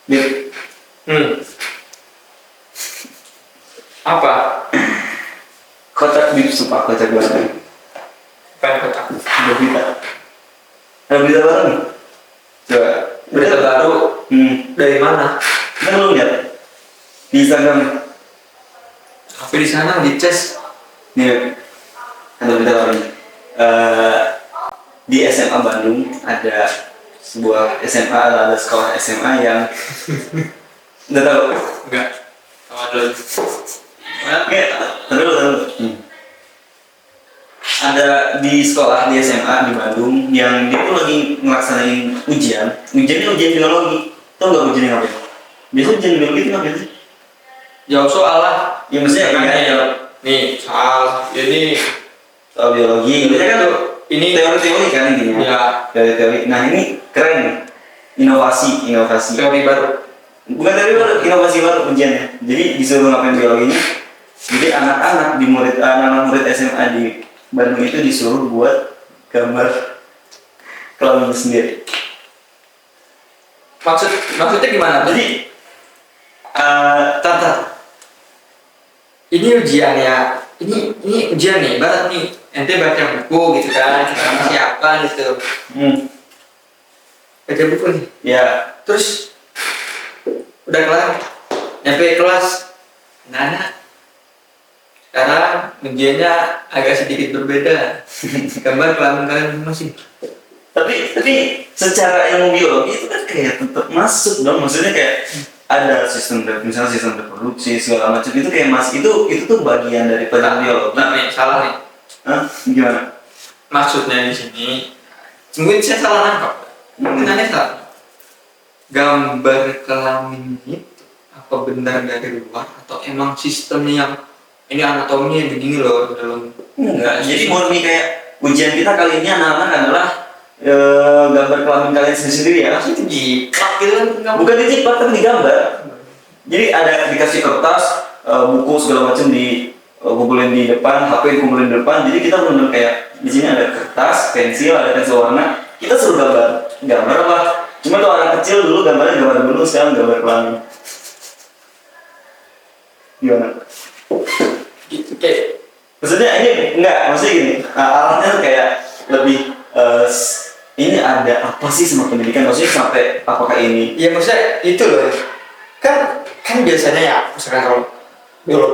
Bib. Apa? Kotak bib sumpah kocak banget. Pengen kotak. Ada berita. Ada berita baru nih. Coba. Berita baru dari mana? Kan lu lihat di Instagram. Tapi di sana di CES. Nih, ada berita baru nih. Di SMA Bandung ada sebuah SMA, ada sekolah SMA yang udah tahu? Enggak. Waduh. Oke, terus. Ada di sekolah di SMA di Bandung yang dia tuh lagi ngelaksanain ujian. Ujiannya ujian biologi. Tau nggak ujiannya ngapain? Biasanya ujian biologi itu ngapain sih? Jawab soal lah. Ya maksudnya Jawab. Nih soal ini soal biologi. Biasanya kan ini teori-teori kan intinya. ya Teori-teori. Nah ini keren nih. Inovasi. teori baru. Bukan teori baru, inovasi baru ujiannya. Jadi disuruh ngapain biologinya. Jadi anak-anak murid SMA di Bandung itu disuruh buat gambar kelamin sendiri. Maksudnya gimana? Jadi Ini ujian ya. Ini ujian nih, barat nih. Ente baca buku gitu kan, sama siapa gitu. Baca buku nih. Ya. Terus udah kelar. Nyampe kelas. Nah, sekarang ujiannya agak sedikit berbeda. Gambar kelamin kalian masih. Tapi secara ilmu biologi itu kan kayak tetap masuk dong. Maksudnya kayak ada misalnya sistem reproduksi segala macam itu kayak itu tuh bagian dari pelajaran biologi. Nah, nih, salah nih. Hah? Gimana? Maksudnya di sini, mungkin saya salah nangkap. Mungkin Anda salah. Gambar kelamin itu apa benar dari luar atau emang sistemnya yang ini anatominya begini loh dalam? Enggak. Jadi murni kayak ujian kita kali ini anak-anak adalah gambar kelamin kalian sendiri ya. Itu jiplak gitu kan? Bukan dijiplak tapi digambar. Jadi ada dikasih kertas, buku segala macam kumpulin di depan, HP kumpulin di depan. Jadi kita benar kayak di sini ada kertas, ada pensil warna. Kita suruh gambar apa? Cuma tuh anak kecil dulu gambarnya gambar dulu, sekarang gambar kelamin. Gimana? Gitu kayak. Maksudnya ini enggak, maksudnya gini. Arahnya tuh kayak lebih ini ada apa sih sama pendidikan? Maksudnya sampai apakah ini? Ya maksudnya itu loh. Kan biasanya ya, misalkan kalau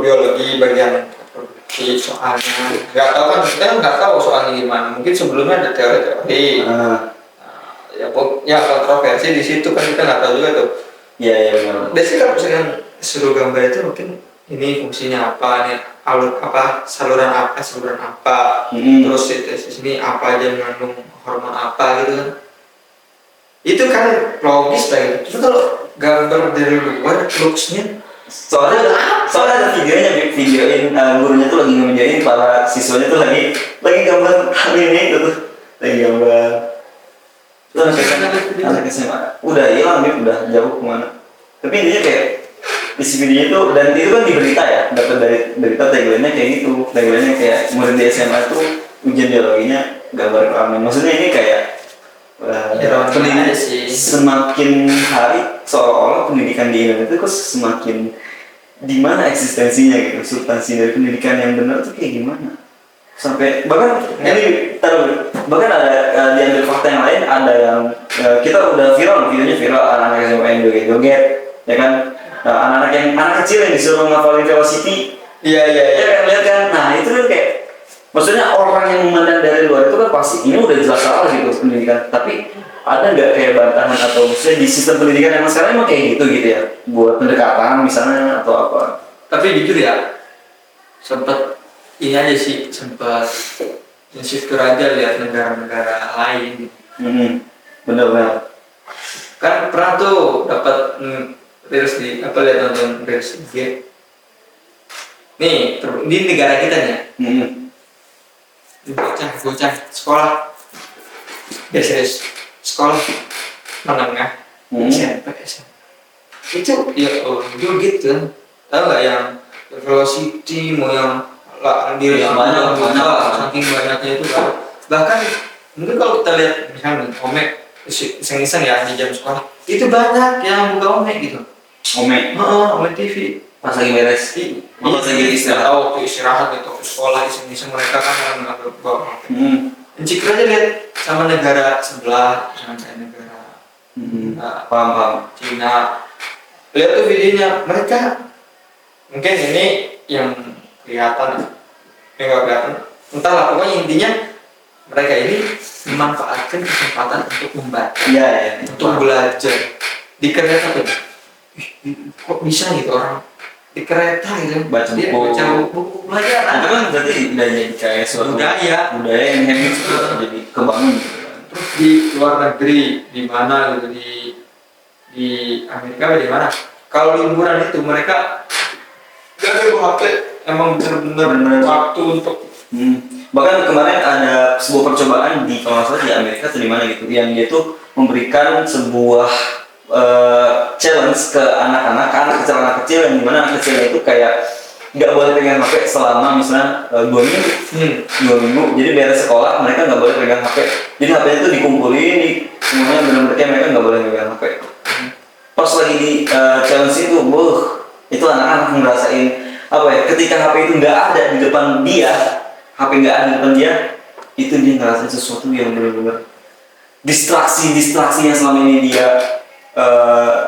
biologi bagian reproduksi soalnya nggak tahu kan, kita kan nggak tahu soalnya gimana. Mungkin sebelumnya ada teori-teori. Ya kontroversi di situ kan kita nggak tahu juga tuh. Iya. Biasanya kalau misalkan suruh gambar itu mungkin ini fungsinya apa nih, saluran apa, terus di sini apa aja mengandung hormon apa gitu kan. Itu kan logis lah gitu. Cuma kalau gambar dari luar looks-nya soalnya ada videoin gurunya tuh lagi ngerjain para siswanya tuh lagi gambar hal ini tuh lagi gambar anak SMA udah hilang nih, udah jauh kemana. Tapi intinya kayak isi videonya tuh, dan itu kan di berita ya, dapat dari berita tagline-nya kayak gitu. Tagline-nya kayak murid di SMA tuh ujian biologinya gambar kelamin. Maksudnya ini kayak semakin hari seolah-olah pendidikan di Indonesia itu kok semakin di mana eksistensinya gitu, substansi dari pendidikan yang benar tuh kayak gimana? Sampai bahkan bahkan ada diambil fakta yang lain, ada yang kita udah videonya viral, anak-anak SMA yang joget-joget, ya kan? Nah, anak kecil yang disuruh ngapalin Velocity. Iya. Lihat kan? Nah, itu kan kayak maksudnya orang yang memandang dari luar itu kan pasti ini udah jelas salah gitu pendidikan. Tapi ada nggak kayak bantahan atau maksudnya di sistem pendidikan yang sekarang emang kayak gitu ya? Buat pendekatan misalnya atau apa? Tapi jujur ya, sempat insecure aja lihat negara-negara lain. Benar. Kan pernah tuh dapat reels lihat nonton reels IG. Nih, di negara kita nih. Bocah sekolah. Serius. Sekolah menengah. SMP. Itu ya joget kan. Tahu nggak yang Velocity mau yang banyak saking banyaknya itu kan. Bahkan mungkin kalau kita lihat misalnya Omek iseng-iseng ya di jam sekolah itu banyak yang buka Ome gitu. Ome Ome TV pas lagi beres pas lagi istirahat. tahu waktu istirahat gitu ke sekolah iseng-iseng mereka kan nggak bawa HP. Cik aja lihat sama negara sebelah, sama kayak negara Paham. Cina. Lihat tuh videonya mereka, mungkin ini yang kelihatan, yang nggak kelihatan. Entahlah, pokoknya intinya mereka ini memanfaatkan kesempatan untuk membaca, Iya. untuk belajar di kereta tuh. Kok bisa gitu orang di kereta gitu Baca dia buku. baca buku pelajaran. Itu kan berarti udah jadi kayak suatu budaya yang habit jadi kebangun gitu kan. Terus di luar negeri di mana gitu di Amerika atau di mana kalau liburan itu mereka gak ada bawa HP, emang bener-bener waktu untuk Bahkan kemarin ada sebuah percobaan di kalau nggak salah di Amerika atau di mana gitu yang dia tuh memberikan sebuah challenge ke anak-anak kecil yang dimana anak kecilnya itu kayak nggak boleh pegang HP selama misalnya 2 minggu. Jadi beres sekolah mereka nggak boleh pegang HP. Jadi HP-nya itu dikumpulin semuanya benar-benar kayak mereka nggak boleh pegang HP. Pas lagi di challenge itu, itu anak-anak ngerasain apa ya? Ketika HP itu nggak ada di depan dia, HP nggak ada di depan dia, itu dia ngerasain sesuatu yang benar-benar distraksi yang selama ini dia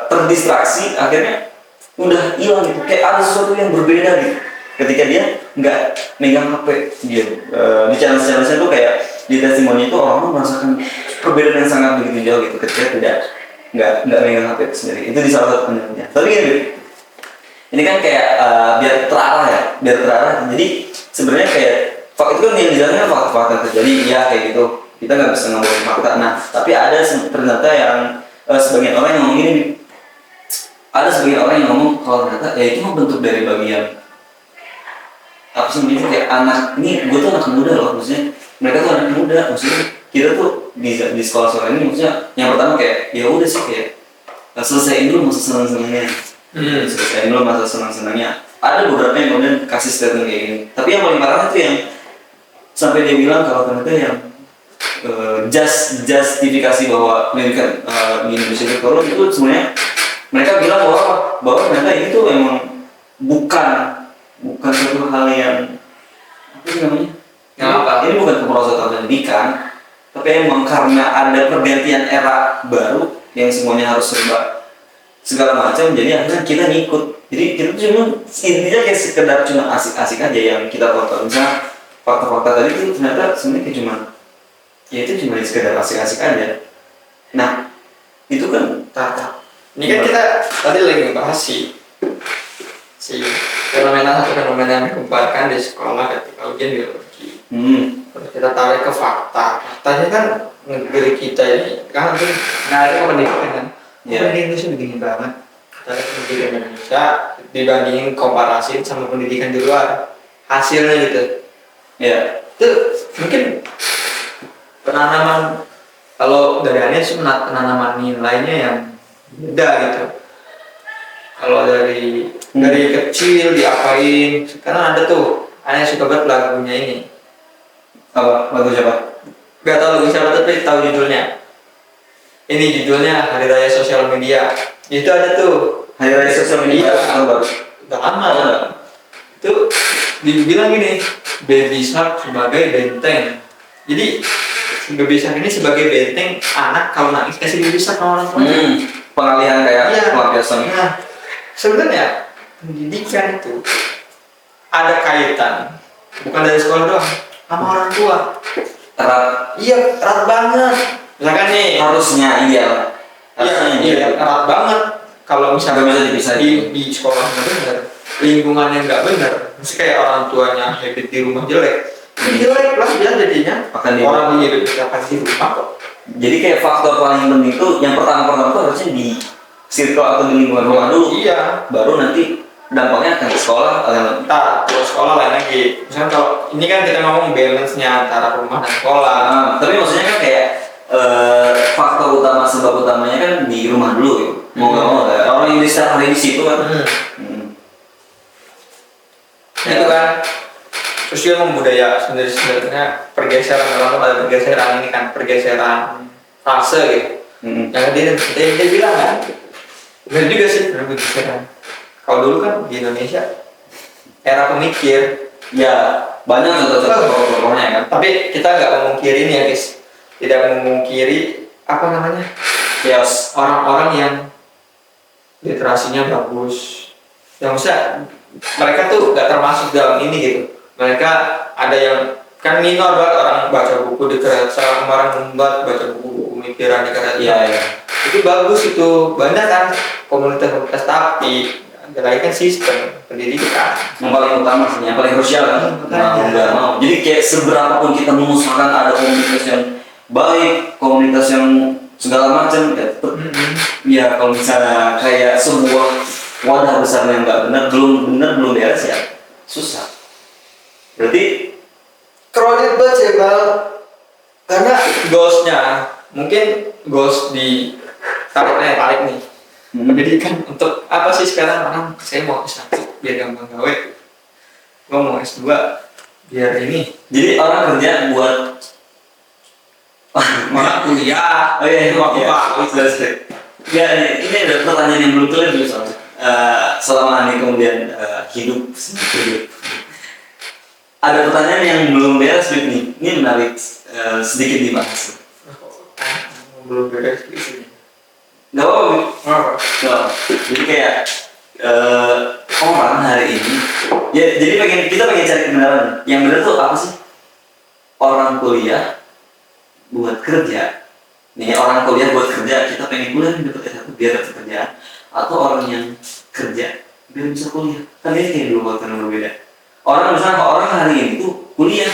terdistraksi, akhirnya udah hilang gitu. Kayak ada sesuatu yang berbeda gitu. Ketika dia nggak megang HP, dia di challenge-nya tuh kayak di testimoni itu orang merasakan perbedaan yang sangat begitu jauh gitu ketika nggak megang HP itu sendiri. Itu di salah satu penelitian. Tapi gini, ini kan kayak biar terarah. Jadi sebenarnya kayak itu kan yang dijalankan fakta-fakta yang terjadi, ya kayak gitu. Kita nggak bisa ngomongin fakta. Nah, tapi ada ternyata yang sebagian orang yang ngomong gini, ada sebagian orang yang ngomong kalau ternyata ya itu mah bentuk dari bagian apa sih namanya kayak anak ini gue tuh anak muda loh, maksudnya mereka tuh anak muda, maksudnya kita tuh di sekolah ini maksudnya yang pertama kayak ya udah sih kayak selesaiin dulu masa senang-senangnya. Ada beberapa yang kemudian kasih statement kayak gini, tapi yang paling parah itu yang sampai dia bilang kalau ternyata yang justifikasi bahwa pendidikan di Indonesia itu korup itu sebenarnya mereka bilang bahwa ternyata ini tuh emang bukan suatu hal yang apa sih namanya? Ini bukan kemerosotan pendidikan, tapi emang karena ada pergantian era baru yang semuanya harus serba segala macam, jadi akhirnya kita ngikut. Jadi kita cuma intinya kayak sekedar cuma asik-asik aja yang kita tonton. Misalnya fakta-fakta tadi itu ternyata sebenarnya cuma sekedar asik-asik aja. Nah itu kan ini kan kita tadi lagi ngebahas si fenomena yang dikembangkan di sekolah ketika ujian biologi. Kalau kita tarik ke faktanya kan negeri kita ini kan nanti ngalir ke pendidikan kan. Pendidikan Indonesia begini banget. Tarik pendidikan Indonesia dibandingin komparasi sama pendidikan di luar, hasilnya gitu. Ya, itu mungkin penanaman kalau dari Anies sih penanaman nilainya yang beda gitu. Kalau dari kecil diapain, sekarang ada tuh Anies suka banget lagunya ini. Apa? Lagu siapa? Gak tau lagu siapa tapi tahu judulnya. Ini judulnya Hari Raya Sosial Media. Itu ada tuh Hari Raya Sosial Media. Udah lama. Itu dibilang gini, Baby Shark sebagai benteng. Jadi Baby Shark ini sebagai benteng anak kalau nangis kasih Baby Shark sama orang tuanya. Pengalihan kayak pelampiasan. Nah, sebenarnya pendidikan itu ada kaitan bukan dari sekolah doang sama orang tua. Erat banget. Misalkan nih harusnya ideal. Iya, erat banget. Kalau misalnya bisa dipisah di sekolah nggak benar, lingkungannya nggak benar, mesti kayak orang tuanya habit di rumah jelek lah dia jadinya. Orang di hidup akan di rumah kok. Jadi kayak faktor paling penting itu yang pertama tuh harusnya di circle atau di lingkungan rumah dulu. Iya. Baru nanti dampaknya akan ke sekolah. Kalau sekolah lain lagi. Misalnya kalau ini kan kita ngomong balance-nya antara rumah dan sekolah. Tapi maksudnya kan kayak faktor utama sebab utamanya kan di rumah dulu gitu. Mau nggak mau orang yang setiap hari di situ kan. Itu kan. Terus dia membudaya sebenarnya pergeseran orang tuh ada pergeseran ini kan pergeseran fase gitu. Yang dia bilang kan, benar juga sih, benar begitu kan. Kalau dulu kan di Indonesia era pemikir, Ya banyak contoh-contohnya kan. tapi kita nggak memungkiri nih ya guys, tidak memungkiri apa namanya, Chaos. orang-orang yang literasinya bagus, yang maksudnya mereka tuh nggak termasuk dalam ini gitu. Mereka ada yang kan minor banget, orang baca buku di kereta, orang membuat baca buku pemikiran di kereta. Iya. Itu bagus, itu banyak kan komunitas-komunitas, tapi ada lagi kan sistem pendidikan Yang paling utama sih, yang paling krusial kan. Mau nggak mau. Jadi kayak seberapa pun kita mengusahakan ada komunitas yang baik, komunitas yang segala macam, ya tetap. Ya kalau misalnya kayak sebuah wadah besar yang nggak benar, belum beres ya susah. Berarti crowded banget sih Bal, karena goalsnya mungkin goals di tarik nih pendidikan untuk apa sih sekarang, orang saya mau S1 biar gampang gawe, gua mau S2 biar ini, jadi orang kerja buat orang kuliah. oh iya, Apa? Ya, ini ada pertanyaan yang belum clear dulu soalnya. Selama ini kemudian hidup. Ada pertanyaan yang belum beres nih. Ini menarik, sedikit dibahas. Belum beres di sini. Gak apa-apa. Apa? Gak. Jadi kayak orang hari ini, ya jadi kita pengen cari kebenaran. Yang benar tuh apa sih? Orang kuliah buat kerja. Nih orang kuliah buat kerja, kita pengen kuliah nih dapat S1 biar dapat kerjaan, atau orang yang kerja biar bisa kuliah. Kan ini kayak dua hal yang berbeda. Orang misalnya orang hari ini tuh kuliah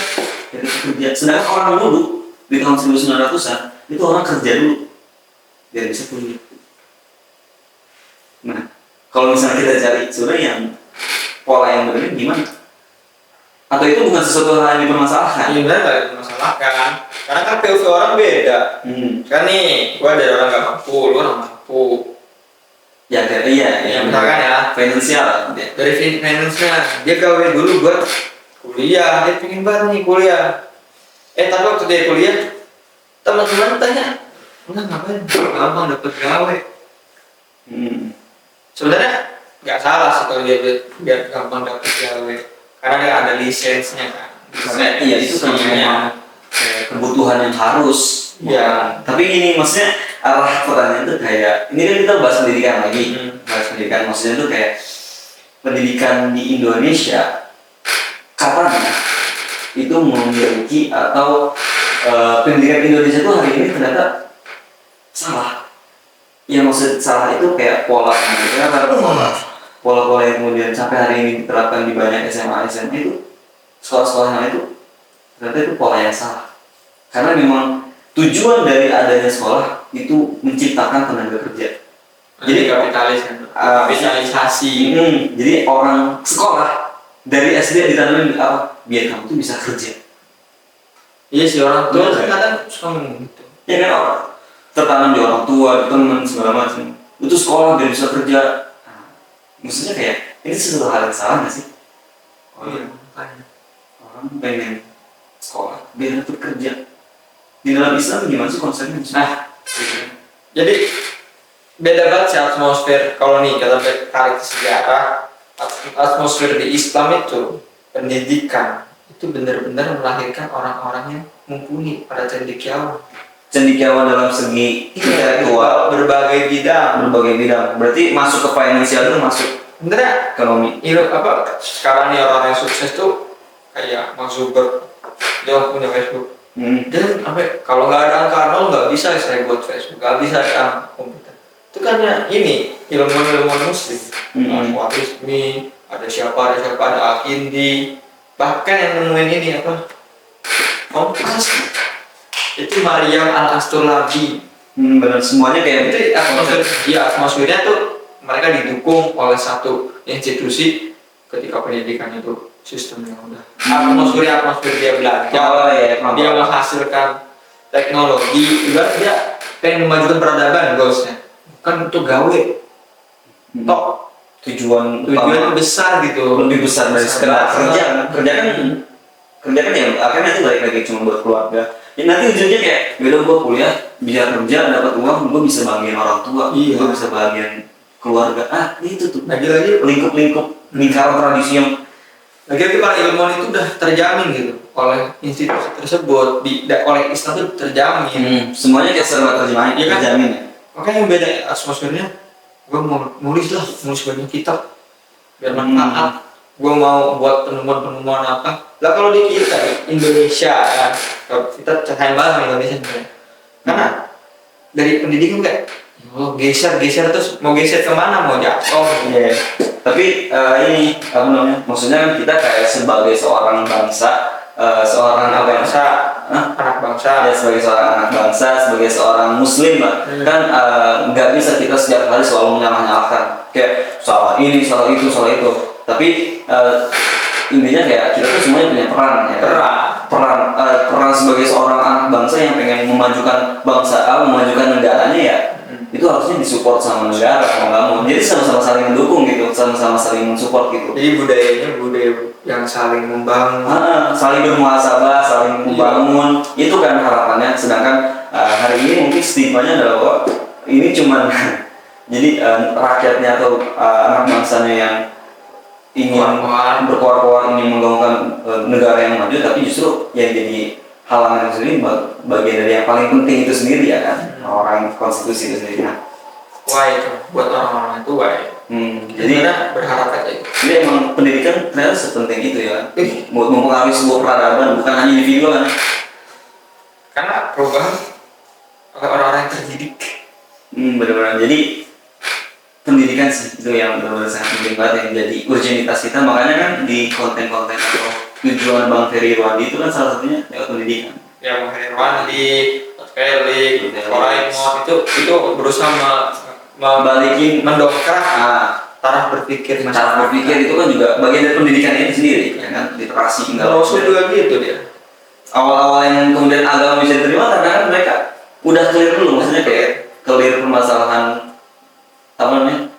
biar bisa kerja, sedangkan orang dulu di tahun 1900-an itu orang kerja dulu biar bisa kuliah. Nah, kalau misalnya kita cari sebenarnya yang pola yang berbeda gimana? Atau itu bukan sesuatu hal yang dipermasalahkan? Iya benar, nggak dimasalahkan. Karena kan POV orang beda. Kan nih, gua dari orang nggak mampu, lu orang mampu. Ya kayak iya, misalkan ya, finansial. dari finance-nya dia gawe dulu buat kuliah, dia pengen banget nih kuliah. Tapi waktu dia kuliah, teman-teman tanya, enggak ngapain? Gampang dapet gawe. Sebenarnya nggak salah sih kalau dia biar gampang dapet gawe, karena dia ada lisensinya kan. Iya itu kan memang kebutuhan yang harus. Ya. Tapi ini maksudnya arah pertanyaan itu kayak ini kan kita bahas pendidikan lagi. Bahas pendidikan maksudnya itu kayak pendidikan di Indonesia kapan ya itu memiliki atau pendidikan Indonesia itu hari ini ternyata salah. Yang maksud salah itu kayak pola pola yang kemudian sampai hari ini diterapkan di banyak SMA itu sekolah-sekolah itu ternyata itu pola yang salah. Karena memang tujuan dari adanya sekolah itu menciptakan tenaga kerja. Jadi kapitalis kan, kapitalisasi. Jadi orang sekolah dari SD ditanamin apa? Biar kamu tuh bisa kerja. Iya sih, orang tua kadang suka ngomong gitu. Ya kan orang tertanam di orang tua, di teman segala macam. Itu sekolah biar bisa kerja. Maksudnya kayak ini sesuatu hal yang salah nggak sih? Orang pengen sekolah biar dapat kerja. Di dalam Islam gimana sih konsepnya? Jadi beda banget sih atmosfer. Kalau nih kita tarik sejarah, atmosfer di Islam itu pendidikan itu benar-benar melahirkan orang-orang yang mumpuni pada cendekiawan. Cendekiawan dalam segi intelektual, berbagai bidang. Berarti masuk ke finansial itu masuk. Bener ya? Ekonomi. Sekarang nih orang yang sukses tuh kayak Mark Zuckerberg, dia punya Facebook. Dan kalau nggak ada angka nol nggak bisa saya buat Facebook, nggak bisa ada komputer. Itu kan ya ini ilmuwan muslim, Al-Khwarizmi, ada siapa, ada Al-Kindi, bahkan yang nemuin ini kompas itu Maryam Al-Astulabi. Benar, semuanya kayak itu atmosfernya tuh mereka didukung oleh satu institusi ketika pendidikan itu sistemnya udah atmosfer dia belajar, dia menghasilkan teknologi, juga dia pengen memajukan peradaban goalsnya, kan untuk gawe. Tok tujuan besar gitu, lebih besar dari sekedar kerja kan ya akhirnya itu balik lagi cuma buat keluarga. Ya nanti ujungnya kayak beda gua kuliah bisa kerja dapat uang, gue bisa bagian orang tua, Iya. gue bisa bagian keluarga. Itu tuh Lagi-lagi lingkaran tradisi yang lagi-lagi para ilmuwan itu udah terjamin gitu oleh institusi tersebut, oleh Islam itu terjamin. semuanya kayak serba terjemahin, Iya kan? terjamin ya. Makanya yang beda atmosfernya, gue mau nulis banyak kitab biar manfaat. Gue mau buat penemuan apa. Lah kalau di kita Indonesia kan, kalau kita sayang banget sama Indonesia sebenarnya. Karena dari pendidikan kayak geser terus mau geser kemana, mau jatuh. Iya. Tapi ini apa namanya? Maksudnya kan kita kayak sebagai seorang bangsa, Anak bangsa, ya sebagai seorang anak bangsa, sebagai seorang muslim lah, kan nggak bisa kita setiap hari selalu menyalahkan kayak salah ini, salah itu. Tapi intinya kayak kita tuh semuanya punya peran ya. Peran sebagai seorang anak bangsa yang pengen memajukan bangsa, memajukan negaranya ya. Itu harusnya disupport sama negara, mau nggak mau. Jadi sama-sama saling mendukung gitu, sama-sama saling mensupport gitu. Jadi budaya yang saling membangun. Saling bermuhasabah, saling membangun, itu kan harapannya. Sedangkan hari ini mungkin stigmanya adalah bahwa ini cuman jadi rakyatnya atau anak bangsanya yang ingin berkoar-koar, ingin menggaungkan negara yang maju, tapi justru yang jadi halangan itu sendiri bagian dari yang paling penting itu sendiri ya kan, orang konstitusi itu sendiri. Nah, Wah itu buat orang-orang itu jadi berharap aja itu. Jadi emang pendidikan ternyata sepenting itu ya, mempengaruhi sebuah peradaban, bukan hanya individu kan. Karena perubahan oleh orang-orang yang terdidik. Benar-benar. Jadi pendidikan sih itu yang benar-benar sangat penting banget, yang jadi urgenitas kita. Makanya kan di konten-konten atau tujuan Bang Ferry Irwandi itu kan salah satunya lewat pendidikan. Ya Bang Ferry Irwandi, Felix, Koraimon itu berusaha mendongkrak taraf berpikir masyarakat. Cara berpikir itu kan juga bagian dari pendidikan itu sendiri, ya kan, literasi hingga. Rasul juga gitu dia. Awal-awal yang kemudian agama bisa diterima karena kan mereka udah clear dulu, maksudnya kayak clear permasalahan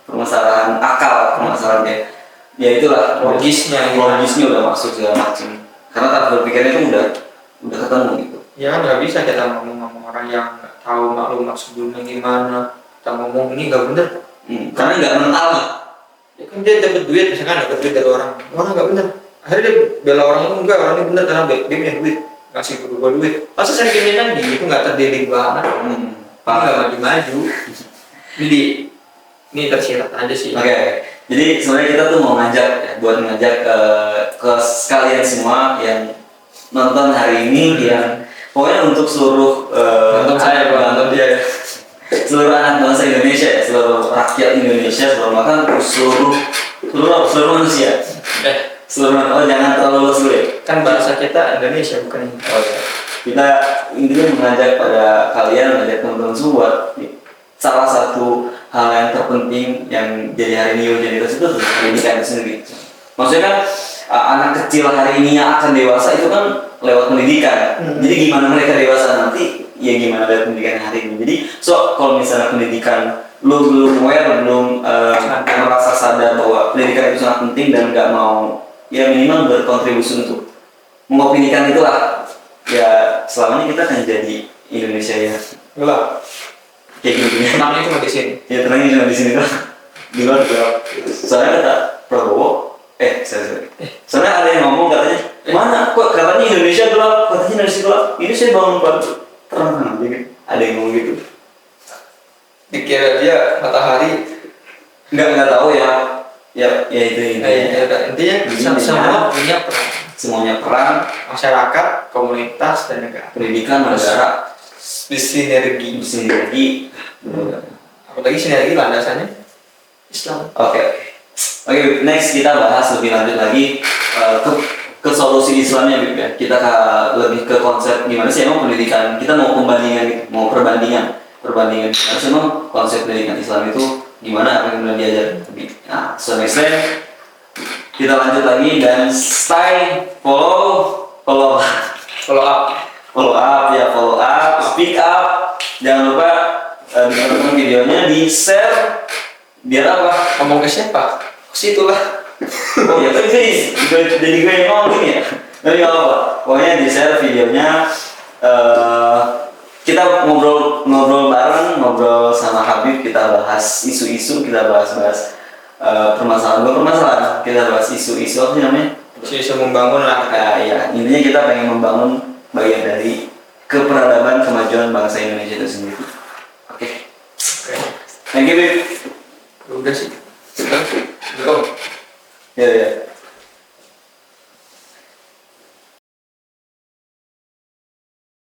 permasalahan akal, permasalahan kayak ya itulah logisnya udah masuk segala macam. Karena taraf berpikirnya itu udah ketemu gitu. Ya kan nggak bisa kita ngomong sama orang yang nggak tahu maklumat sebelumnya gimana. Kita ngomong ini nggak bener. Karena nggak mental. Ya kan dia dapat duit, misalkan dapat duit dari orang nggak bener. Akhirnya dia bela orang itu enggak, orang ini bener karena dia punya duit, ngasih gue duit. Masa saya gini itu nggak terdidik banget. Nggak maju-maju. Jadi ini tersirat aja sih. Oke. Jadi sebenarnya kita tuh mau ngajak ke sekalian semua yang nonton hari ini, yang pokoknya untuk seluruh nonton dia. Seluruh anak bangsa Indonesia ya, seluruh rakyat Indonesia, seluruh manusia. Jangan terlalu luas dulu ya. Kan bahasa kita Indonesia bukan ini. Kita intinya mengajak pada kalian, mengajak teman-teman semua. Salah satu hal yang terpenting yang jadi hari ini urgenitas itu adalah pendidikan itu sendiri. Maksudnya kan anak kecil hari ini yang akan dewasa itu kan lewat pendidikan. Jadi gimana mereka dewasa nanti, ya gimana lewat pendidikan hari ini. Jadi kalau misalnya pendidikan lu belum aware, belum merasa sadar bahwa pendidikan itu sangat penting dan nggak mau ya minimal berkontribusi untuk mengopinikan itulah, ya selamanya kita akan jadi Indonesia ya gelap. Kayak gini. Tenangnya cuma di sini. Ya tenangnya cuma di sini tuh. Di luar gelap. Soalnya kata Prabowo, soalnya ada yang ngomong katanya, mana kok katanya Indonesia gelap, ini saya bangun pagi terang aja kan. Ada yang ngomong gitu. Dikira dia matahari. Nggak tahu ya. Ya itu ini. Intinya semua punya peran. Semuanya peran, masyarakat, komunitas, dan negara. Pendidikan, negara, sinergi. Apalagi sinergi landasannya Islam. Oke, next kita bahas lebih lanjut lagi ke solusi Islamnya gitu ya. Kita lebih ke konsep gimana sih emang pendidikan. Kita mau perbandingan gimana sih emang konsep pendidikan Islam itu gimana, apa yang udah diajar. Nah, so next time kita lanjut lagi dan stay follow up, speak up. Jangan lupa ditonton videonya, di share biar apa? Ngomong ke siapa? Ke situ lah. Oh ya kan sih, jadi gue yang ngomong ya. Tapi nggak apa, pokoknya di share videonya, kita ngobrol bareng, ngobrol sama Habib, kita bahas isu-isu, kita bahas permasalahan, kita bahas isu-isu apa sih namanya? Isu membangun lah. Ya, intinya kita pengen membangun bagian dari keperadaban kemajuan bangsa Indonesia itu sendiri. Oke. Thank you, Bib. Udah sih. Cukup. Ya.